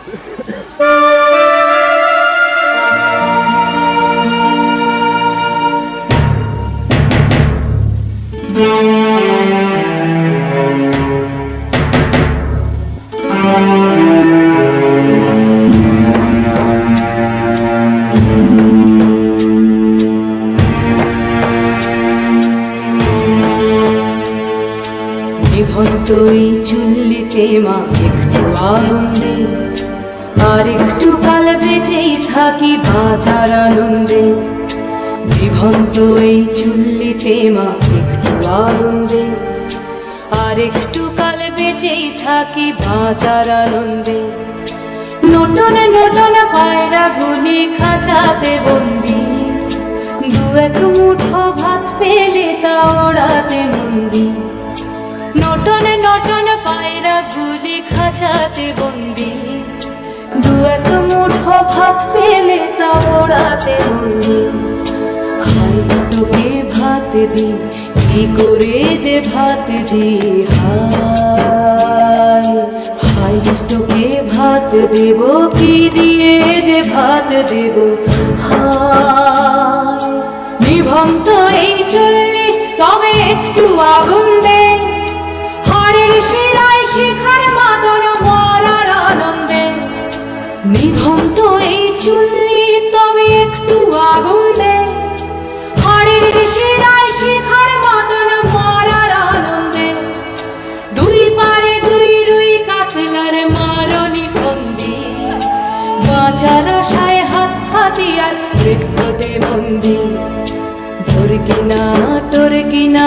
নিভন্তই চুল্লিতে মা একটু আগুন দে, আর একটু কাল বেঁচেই থাকি বাঁচার আনন্দে। নিভন্ত এই চুল্লিতে মা একটু আগুন দে, আর একটু কাল বেঁচেই থাকি বাঁচার আনন্দে। নটন নটন পায়রা গুলি খাঁচাতে বন্দি, দু এক মুঠো ভাত পেলে তা ওড়াতে মন্দি। নটন নটন পায়রা গুলি খাঁচাতে বন্দি, দু এক মুঠো ভাত পেলে তা ওড়াতে মন্দি। হাই তোকে ভাত দি, কি করে যে ভাত দি, হাই হাই তোকে ভাত দেব, কি দিয়ে যে ভাত দেব, হাই। নিভন্ত এই চুল্লি তবে একটু আগুন দে, হাড়ের শিরায় শিখার মাদন মরার আনন্দে। নিভন্ত এই চুল্লি তবে একটু আগুন দে, হাড়ের শিরায় শিখার মাদন মরার আনন্দে। দুই পারে দুই রুই কাতলার মারনি বন্দি, বাঁচার আশায় হাত হাতিয়ার মৃত্যুতে বন্দি। তোর কিনা